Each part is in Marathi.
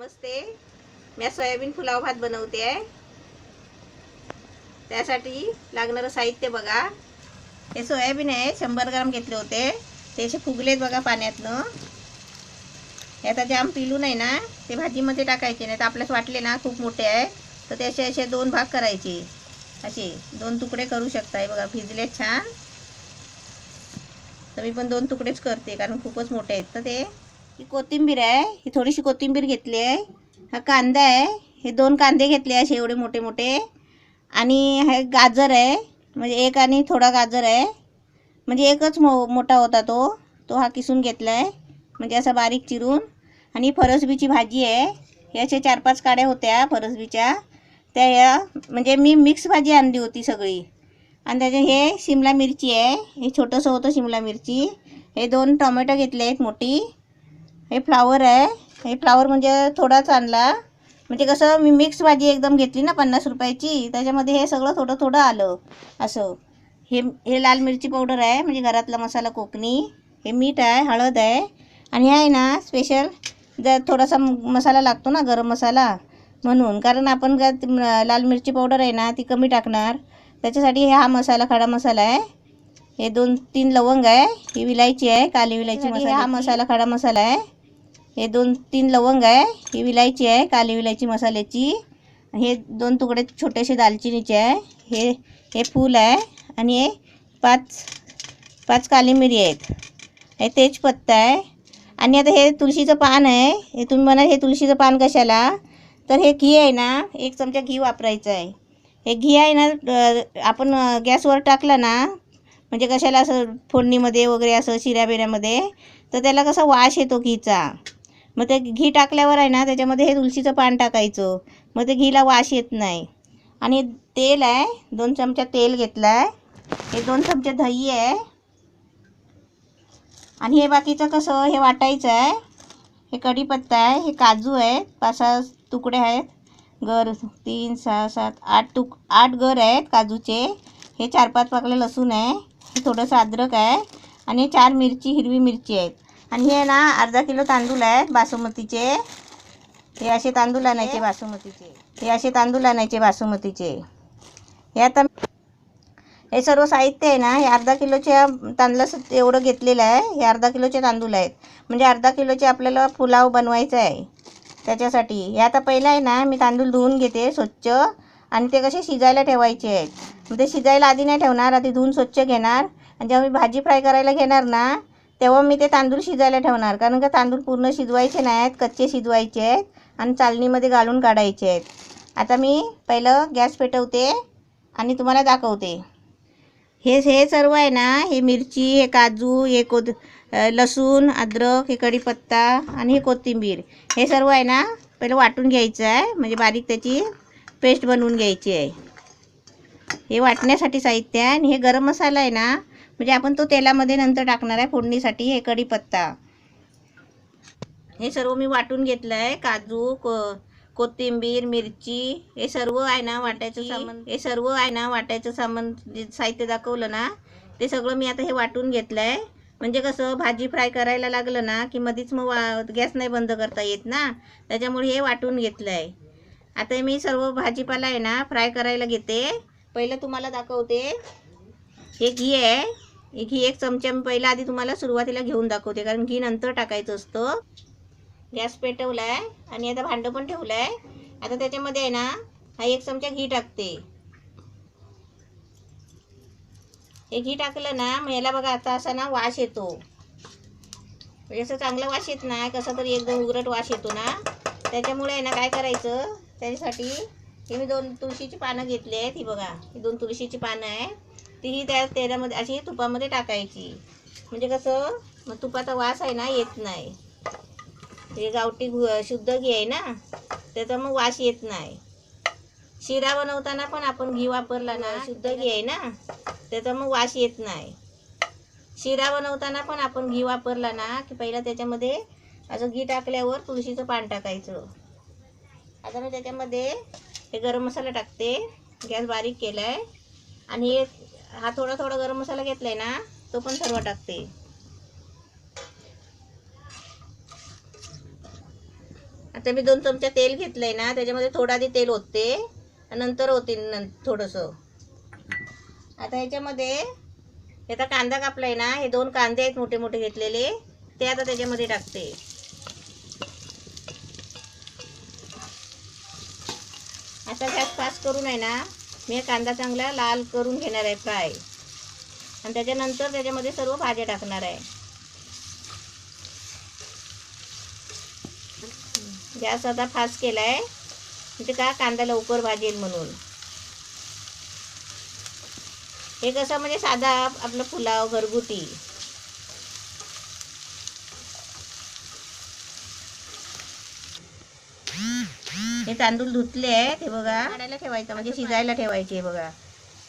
नमस्ते. मी सोयाबीन पुलाव भात बनवते आहे. त्यासाठी लागणारं साहित्य बघा. हे सोयाबीन आहे, 100 ग्राम घेतले होते. ते असे फुगलेत बघा पाण्यातनं. हे आता जाम पिलू नाही ना, ते भाजीमध्ये टाकायचे नाही तर आपल्यास वाटले ना खूप मोठे आहे तर ते असे असे 2 भाग करायचे. असे 2 तुकडे करू शकताय बघा. भिजले छान. तर मी पण 2 तुकडेच करते कारण खूपच मोठे आहेत. तर ते ही कोथिंबीर आहे, ही थोडीशी कोथिंबीर घेतली आहे. हा कांदा आहे, हे 2 कांदे घेतले असे एवढे मोठे मोठे. आणि हे गाजर आहे, म्हणजे एक आणि थोडा गाजर आहे, म्हणजे एकच मोठा होता तो तो हा किसून घेतला आहे, म्हणजे असा बारीक चिरून. आणि फरसबीची भाजी आहे, याचे 4-5 काड्या होत्या फरसबीच्या. त्या या म्हणजे मी मिक्स भाजी आणली होती सगळी. आणि त्याचे हे शिमला मिरची आहे, हे छोटंसं होतं शिमला मिरची. हे 2 टोमॅटो घेतले आहेत मोठी. हे फ्लावर आहे, हे फ्लावर म्हणजे थोडाच आणला, म्हणजे कसं मी मिक्स भाजी एकदम घेतली ना 50 रुपयाची, त्याच्यामध्ये हे सगळं थोडं थोडं आलं असं. हे लाल मिरची पावडर आहे, म्हणजे घरातला मसाला कोकणी. हे मीठ आहे, हळद आहे. आणि हे आहे ना स्पेशल जर थोडासा मसाला लागतो ना, गरम मसाला म्हणून, कारण आपण लाल मिरची पावडर आहे ना ती कमी टाकणार, त्याच्यासाठी हा मसाला खडा मसाला आहे. हे 2-3 लवंग आहे, ही विलायची आहे, काली विलायची मसाला. हा मसाला खडा मसाला आहे. हे 2-3 लवंग आहे, ही विलायची आहे, काली विलायची मसाल्याची. हे 2 तुकडे छोटेसे दालचिनीचे आहे. हे हे फूल आहे. आणि हे 5 काली मिरी आहेत. हे तेजपत्ता आहे. आणि आता हे तुळशीचं पान आहे. हे तुम्ही म्हणा हे तुळशीचं पान कशाला, तर हे घी आहे ना, 1 चमचा घी वापरायचं आहे. हे घी आहे ना आपण गॅसवर टाकलं ना, म्हणजे कशाला असं फोडणीमध्ये वगैरे असं शिऱ्याबिऱ्यामध्ये, तर त्याला कसा वास येतो घीचा. मग ते घी टाकल्यावर आहे ना त्याच्यामध्ये हे तुळशीचं पान टाकायचं, मग ते घीला वास येत नाही. आणि तेल आहे, 2 चमचा तेल घेतलं आहे. हे 2 चमचे दही आहे. आणि हे बाकीचं कसं हे वाटायचं आहे. हे कढीपत्ता आहे, हे काजू आहेत, 5-6 तुकडे आहेत. गर 3, 6, 7, 8 गर आहेत काजूचे. हे 4-5 पाकळे लसूण आहे. हे थोडंसं अद्रक आहे. आणि 4 मिरची, हिरवी मिरची आहेत. आणि हे ना अर्धा किलो तांदूळ आहेत बासमतीचे. हे असे तांदूळ आणायचे बासमतीचे. हे असे तांदूळ आणायचे बासमतीचे. हे आता हे सर्व साहित्य आहे ना, हे अर्धा किलोच्या तांदळाचं एवढं घेतलेलं आहे. हे अर्धा किलोचे तांदूळ आहेत, म्हणजे अर्धा किलोचे आपल्याला पुलाव बनवायचा आहे त्याच्यासाठी. हे आता पहिलं आहे ना मी तांदूळ धुवून घेते स्वच्छ, आणि ते कसे शिजायला ठेवायचे आहेत. मग ते शिजायला आधी नाही ठेवणार, आधी धुवून स्वच्छ घेणार. आणि जेव्हा मी भाजी फ्राय करायला घेणार ना, तेव्हा मी ते तांदूळ शिजायला ठेवणार, कारण का तांदूळ पूर्ण शिजवायचे नाहीत, कच्चे शिजवायचे आहेत आणि चालणीमध्ये घालून काढायचे आहेत. आता मी पहिलं गॅस पेटवते आणि तुम्हाला दाखवते. हे सर्व आहे ना, हे मिरची, हे काजू, हे लसूण, अद्रक, हे कढीपत्ता आणि हे कोथिंबीर, हे सर्व आहे ना पहिलं वाटून घ्यायचं आहे, म्हणजे बारीक त्याची पेस्ट बनवून घ्यायची आहे. हे वाटण्यासाठी साहित्य आहे. आणि हे गरम मसाला आहे ना, म्हणजे आपण तो तेलामध्ये नंतर टाकणार आहे फोडणीसाठी. हे कढीपत्ता, हे सर्व मी वाटून घेतलं आहे. काजू, कोथिंबीर, मिरची, हे सर्व आहे ना वाटायचं सामान. हे सर्व आहे ना वाटायचं सामान, जे साहित्य दाखवलं ना ते सगळं मी आता हे वाटून घेतलं आहे. म्हणजे कसं भाजी फ्राय करायला लागलं ना की मधीच मग गॅस नाही बंद करता येत ना, त्याच्यामुळे हे वाटून घेतलं आहे. आता मी सर्व भाजीपाला आहे ना फ्राय करायला घेते. पहिलं तुम्हाला दाखवते. हे घी आहे, हे घी 1 चमचा मी पहिला आधी तुम्हाला सुरुवातीला घेऊन दाखवते, कारण घी नंतर टाकायचं असतं. गॅस पेटवला आहे आणि आता भांडं पण ठेवलं आहे. आता त्याच्यामध्ये आहे ना हा 1 चमचा घी टाकते. हे घी टाकलं ना, मग याला बघा आता असा ना वास येतो, म्हणजे असं चांगला वास येत नाही, कसा तरी एकदम उग्रट वास येतो ना. त्याच्यामुळे आहे ना काय करायचं, त्याच्यासाठी हे मी 2 तुळशीची पानं घेतली आहेत. ही बघा, ही 2 तुळशीची पानं आहे, तीही त्या तेलामध्ये अशी तुपामध्ये टाकायची, म्हणजे कसं मग तुपाचा वास आहे ना येत नाही. हे गावठी शुद्ध घी आहे ना, त्याचा मग वास येत नाही. शिरा बनवताना पण आपण घी वापरला ना, शुद्ध घी आहे ना, त्याचा मग वास येत नाही. शिरा बनवताना पण आपण घी वापरला ना की पहिला त्याच्यामध्ये असं घी टाकल्यावर तुळशीचं पान टाकायचं. आता मी त्याच्यामध्ये हे गरम मसाला टाकते. गॅस बारीक केला आहे. आणि हा थोडा थोडा गरम मसाला घेतला आहे ना, तो पण सर्व टाकते. आता मी 2 चमचे तेल घेतलंय ना, त्याच्यामध्ये थोडं आधी तेल ओतते नंतर ओतीन थोडंसं. आता ह्याच्यामध्ये आता कांदा कापलाय ना, हे 2 कांदे आहेत मोठे मोठे घेतलेले, ते आता त्याच्यामध्ये टाकते. आता गॅस फास्ट करून आहे ना, मी कांदा चांगला लाल करून घेणार आहे फ्राय, आणि त्याच्यानंतर त्याच्यामध्ये सर्व भाज्या टाकणार आहे. गॅस आता फास्ट केला आहे, म्हणजे का कांदा लवकर भाजेल म्हणून. हे कसं म्हणजे साधा आपलं पुलाव घरगुती. हे तांदूळ धुतले आहे ते बघा, काढायला ठेवायचं म्हणजे शिजायला ठेवायचे. हे बघा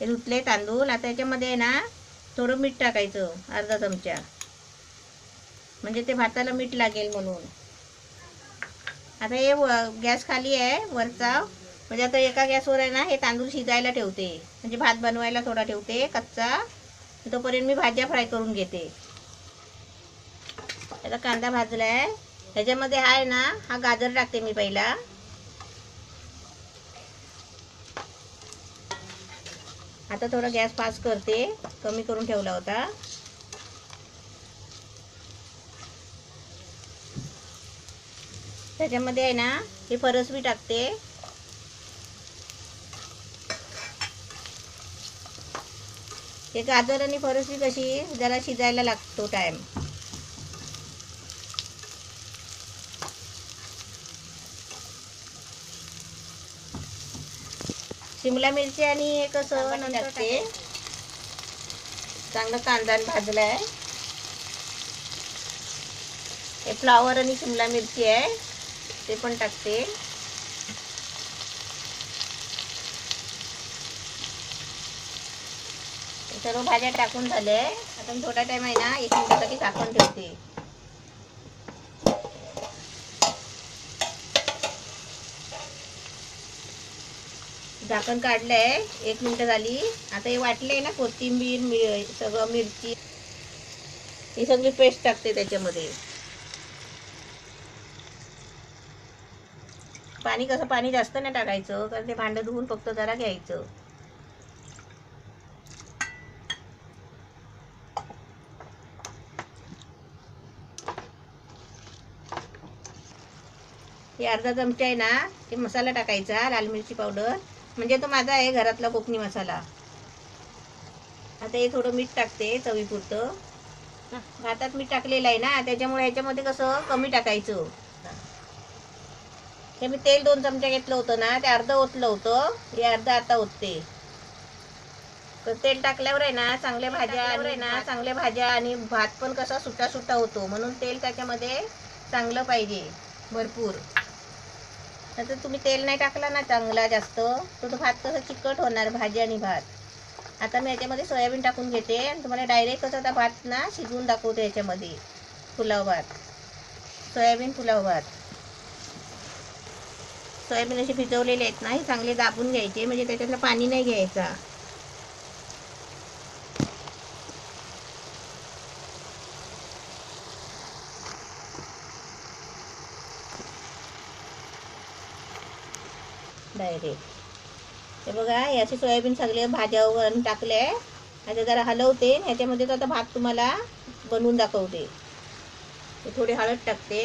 हे धुतले तांदूळ. आता याच्यामध्ये आहे ना थोडं मीठ टाकायचं, अर्धा चमचा, म्हणजे ते भाताला मीठ लागेल म्हणून. आता हे गॅस खाली आहे वरचा, म्हणजे आता एका गॅसवर आहे ना हे तांदूळ शिजायला ठेवते, म्हणजे भात बनवायला थोडा ठेवते कच्चा, तोपर्यंत मी भाज्या फ्राय करून घेते. आता कांदा भाजला आहे, ह्याच्यामध्ये आहे ना हा गाजर टाकते मी पहिला. आता थोडा गॅस फास्ट करते, कमी करून ठेवला होता. त्याच्यामध्ये आहे ना हे फरसबी टाकते. हे गाजर आणि फरसबी कशी जरा शिजायला लागतो टाइम. शिमला मिरची आणि हे कसं नंतर टाकते. चांगला कांदा भाजलाय. हे फ्लावर आणि शिमला मिरची आहे ते पण टाकते. सर्व भाज्या टाकून झाले. आता मी थोडा टाइम आहे ना 1 मिनिटासाठी झाकून ठेवते. झाकण काढलंय, 1 मिनिट झाली. आता हे वाटलंय ना कोथिंबीर सगळं मिरची, ही सगळी पेस्ट टाकते त्याच्यामध्ये. पाणी कसं, पाणी जास्त नाही टाकायचं कारण ते भांडं धुवून फक्त जरा घ्यायचं. हे अर्धा चमचा आहे ना ते मसाला टाकायचा, लाल मिरची पावडर, म्हणजे तो माझा आहे घरातला कोकणी मसाला. आता हे थोडं मीठ टाकते चवीपुरतं. भातात मीठ टाकलेलं आहे ना, त्याच्यामुळे ह्याच्यामध्ये कसं कमी टाकायचं. हे मी तेल 2 चमचे घेतलं होतं ना, ते अर्ध ओतलं होतं, हे अर्ध आता ओतते. तर तेल टाकल्यावर आहे ना चांगल्या भाज्या आणि भात पण कसा सुट्टा सुट्टा होतो, म्हणून तेल त्याच्यामध्ये चांगलं पाहिजे भरपूर. तर तुम्ही तेल नाही टाकला ना चांगला जास्त, तर तो भात कसं चिकट होणार, भाजी आणि भात. आता मी याच्यामध्ये सोयाबीन टाकून घेते आणि तुम्हाला डायरेक्ट कसं आता भात ना शिजवून दाखवते. याच्यामध्ये पुलाव भात, सोयाबीन पुलाव भात. सोयाबीन असे भिजवलेले आहेत ना, हे चांगले दाबून घ्यायचे, म्हणजे त्याच्यातलं पाणी नाही घ्यायचा. डायरेक्ट हे बघा, याचे सोयाबीन सगळे भाज्यावर टाकले. आता जरा हलवते, ह्याच्यामध्ये तर आता भात तुम्हाला बनवून दाखवते. थोडी हळद टाकते.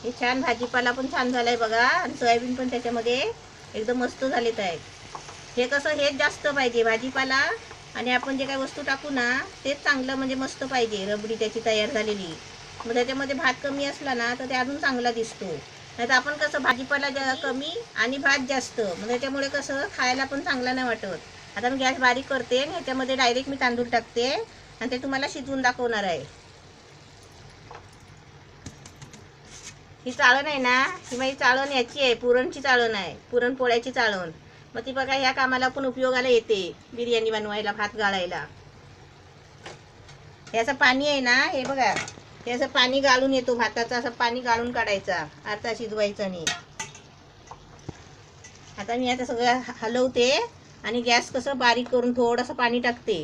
हे छान भाजीपाला पण छान झालाय बघा, आणि सोयाबीन पण त्याच्यामध्ये एकदम मस्त झालेत आहेत. हे कसं हेच जास्त पाहिजे भाजीपाला, आणि आपण जे काही वस्तू टाकू ना तेच चांगलं, म्हणजे मस्त पाहिजे रबडी त्याची तयार झालेली. मग त्याच्यामध्ये भात कमी असला ना तर ते अजून चांगला दिसतो. नाहीतर आपण कसं भाजीपाला कमी आणि भात जास्त, मग त्याच्यामुळे कसं खायला पण चांगला नाही वाटत. आता मी गॅस बारीक करते आणि ह्याच्यामध्ये डायरेक्ट मी तांदूळ टाकते आणि ते तुम्हाला शिजवून दाखवणार आहे. ही चाळण आहे ना, ही माझी चाळण याची आहे, पुरणची चाळण आहे, पुरणपोळ्याची चाळण. मग ती बघा ह्या कामाला पण उपयोगाला येते, बिर्याणी बनवायला, भात गाळायला. हे असं पाणी आहे ना, हे बघा, हे असं पाणी गाळून येतो भाताचं, असं पाणी गाळून काढायचा, अर्धा शिजवायचं नाही. आता मी आता सगळं हलवते आणि गॅस कसं बारीक करून थोडंसं पाणी टाकते.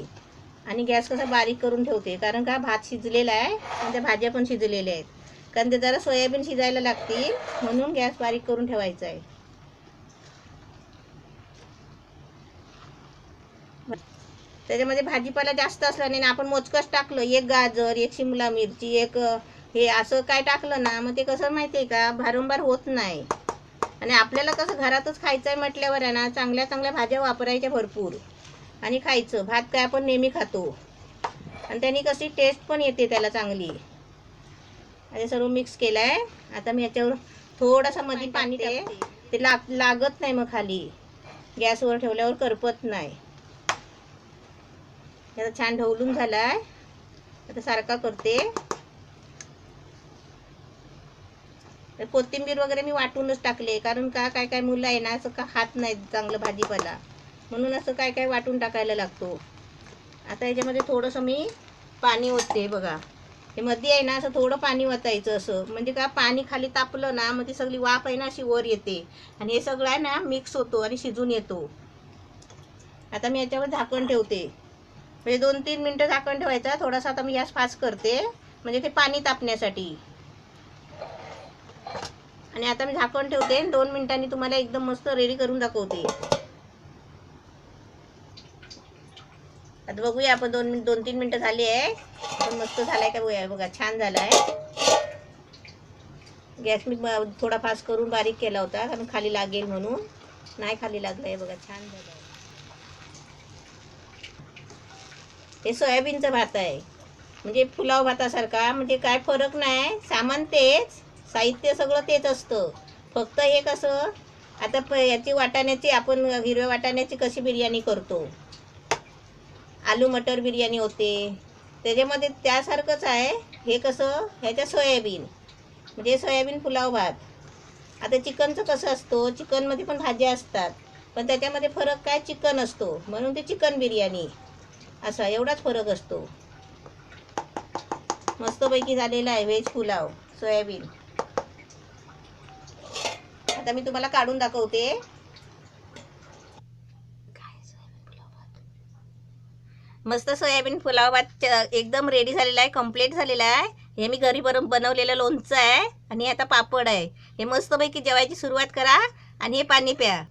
आणि गॅस कसा बारीक करून ठेवते, कारण का भात शिजलेला आहे आणि त्या भाज्या पण शिजलेल्या आहेत. कारण ते जरा सोयाबीन शिजायला लागतील म्हणून गॅस बारीक करून ठेवायचा आहे. त्याच्यामध्ये भाजीपाला जास्त असला नाही ना, आपण मोजकच टाकलं, एक गाजर, एक शिमला मिरची, एक हे असं काय टाकलं ना, मग ते कसं माहिती आहे का, भारंभार होत नाही. आणि आपल्याला कसं घरातच खायचं आहे म्हटल्यावर आहे ना, चांगल्या चांगल्या भाज्या वापरायच्या भरपूर आणि खायचं. भात काय आपण नेहमी खातो आणि त्यांनी कशी टेस्ट पण येते त्याला चांगली. आणि सर्व मिक्स केलं आहे. आता मी याच्यावर थोडासा मध्ये पाणी टाकते, ते लागत नाही मग खाली, गॅसवर ठेवल्यावर करपत नाही. आता छान ढवलून झाला आहे. आता सारखा करते. कोथिंबीर वगैरे मी वाटूनच टाकले, कारण का काय काय मुलं आहे ना असं का खात नाहीत चांगलं भाजीपाला, म्हणून असं काय काय वाटून टाकायला लागतो. आता याच्यामध्ये थोडंसं मी पाणी ओतते बघा. हे मध्ये आहे ना असं थोडं पाणी ओतायचं, असं म्हणजे का पाणी खाली तापलं ना, मग ती सगळी वाफ आहे ना अशी वर येते आणि हे सगळं आहे ना मिक्स होतो आणि शिजून येतो. आता मी याच्यावर झाकण ठेवते, म्हणजे 2-3 मिनटं झाकण ठेवायचा. थोडासा आता मी गॅस फास्ट करते, म्हणजे ते पाणी तापण्यासाठी. आणि आता मी झाकण ठेवते, 2 मिनिटांनी तुम्हाला एकदम मस्त रेडी करून दाखवते. आता बघूया आपण 2-3 मिनटं झाली आहे, पण मस्त झालाय का बघूया. बघा छान झालाय. गॅस मी थोडा फास्ट करून बारीक केला होता, कारण खाली लागेल म्हणून. नाही खाली लागलाय बघा, छान झालाय. हे सोयाबीनचा भात आहे, म्हणजे पुलाव भातासारखा, म्हणजे काय फरक नाही. सामान तेच, साहित्य सगळं तेच असतं. फक्त हे कसं, आता याची वाटाण्याची, आपण हिरव्या वाटाण्याची कशी बिर्याणी करतो, आलू मटर बिर्याणी होते, त्याच्यामध्ये त्यासारखंच आहे. हे कसं, ह्याच्या सोयाबीन, म्हणजे सोयाबीन पुलाव भात. आता चिकनचं कसं असतो, चिकनमध्ये पण भाज्या असतात, पण त्याच्यामध्ये फरक काय, चिकन असतो म्हणून ते चिकन बिर्याणी, असा एवढाच फरक असतो. मस्तपैकी झालेला आहे व्हेज पुलाव सोयाबीन. आता मी तुम्हाला काढून दाखवते. मस्त सोयाबीन पुलाव भात एकदम रेडी झालेला आहे, कम्प्लीट झालेला आहे. हे मी घरी बनवलेलं लोणचं आहे आणि आता पापड आहे. हे मस्तपैकी जेवायची सुरुवात करा आणि हे पाणी प्या.